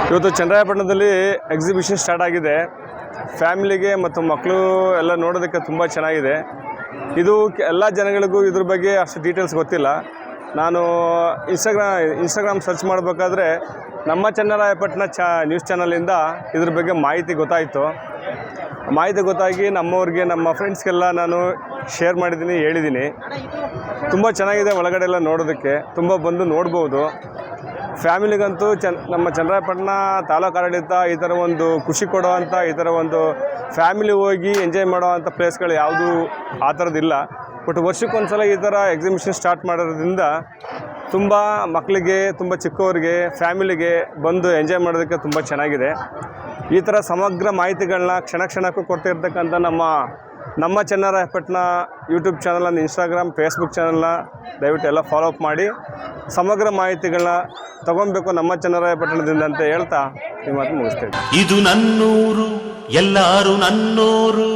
ಇವತ್ತು ಚನ್ನರಾಯಪಟ್ಟಣದಲ್ಲಿ exhibition start ಆಗಿದೆ. ಫ್ಯಾಮಿಲಿಗೆ ಮತ್ತು ಮಕ್ಕಳು ಎಲ್ಲ ನೋಡೋದಕ್ಕೆ ತುಂಬ ಚೆನ್ನಾಗಿದೆ. ಇದು ಎಲ್ಲ ಜನಗಳಿಗೂ ಇದ್ರ ಬಗ್ಗೆ ಅಷ್ಟು ಡೀಟೇಲ್ಸ್ ಗೊತ್ತಿಲ್ಲ. ನಾನು ಇನ್ಸ್ಟಾಗ್ರಾಮ್ ಸರ್ಚ್ ಮಾಡಬೇಕಾದ್ರೆ ನಮ್ಮ ಚನ್ನರಾಯಪಟ್ಟಣ ನ್ಯೂಸ್ ಚಾನಲಿಂದ ಇದ್ರ ಬಗ್ಗೆ ಮಾಹಿತಿ ಗೊತ್ತಾಗಿ ನಮ್ಮವ್ರಿಗೆ, ನಮ್ಮ ಫ್ರೆಂಡ್ಸ್ಗೆಲ್ಲ ನಾನು ಶೇರ್ ಮಾಡಿದ್ದೀನಿ, ಹೇಳಿದ್ದೀನಿ. ತುಂಬ ಚೆನ್ನಾಗಿದೆ. ಒಳಗಡೆ ಎಲ್ಲ ನೋಡೋದಕ್ಕೆ ತುಂಬ ಬಂದು ನೋಡ್ಬೋದು. ಫ್ಯಾಮಿಲಿಗಂತೂ ನಮ್ಮ ಚನ್ನರಾಯಪಟ್ಟಣ ತಾಲೂಕು ಆಡಳಿತ ಈ ಥರ ಒಂದು ಖುಷಿ ಕೊಡೋವಂಥ, ಈ ಥರ ಒಂದು ಫ್ಯಾಮಿಲಿ ಹೋಗಿ ಎಂಜಾಯ್ ಮಾಡೋವಂಥ ಪ್ಲೇಸ್ಗಳು ಯಾವುದೂ ಆ ಥರದ್ದಿಲ್ಲ. ಬಟ್ ವರ್ಷಕ್ಕೊಂದ್ಸಲ ಈ ಥರ ಎಕ್ಸಿಬಿಷನ್ ಸ್ಟಾರ್ಟ್ ಮಾಡೋದ್ರಿಂದ ತುಂಬ ಮಕ್ಕಳಿಗೆ, ತುಂಬ ಚಿಕ್ಕವರಿಗೆ, ಫ್ಯಾಮಿಲಿಗೆ ಬಂದು ಎಂಜಾಯ್ ಮಾಡೋದಕ್ಕೆ ತುಂಬ ಚೆನ್ನಾಗಿದೆ. ಈ ಥರ ಸಮಗ್ರ ಮಾಹಿತಿಗಳನ್ನ ಕ್ಷಣಕ್ಕೂ ಕೊಡ್ತಿರ್ತಕ್ಕಂಥ ನಮ್ಮ ಚನ್ನರಾಯಪಟ್ಟಣ ಯೂಟ್ಯೂಬ್ ಚಾನಲನ್ನು, ಇನ್ಸ್ಟಾಗ್ರಾಮ್, ಫೇಸ್ಬುಕ್ ಚಾನಲ್ನ ದಯವಿಟ್ಟು ಎಲ್ಲ ಫಾಲೋ ಅಪ್ ಮಾಡಿ ಸಮಗ್ರ ಮಾಹಿತಿಗಳನ್ನ ತಗೊಬೇಕು ನಮ್ಮ ಚನ್ನರಾಯಪಟ್ಟಣದಿಂದ ಅಂತ ಹೇಳ್ತಾ ಈ ಮಾತು ಮುಗಿಸ್ತೇವೆ. ಇದು ನನ್ನೂರು, ಎಲ್ಲರೂ ನನ್ನೂರು.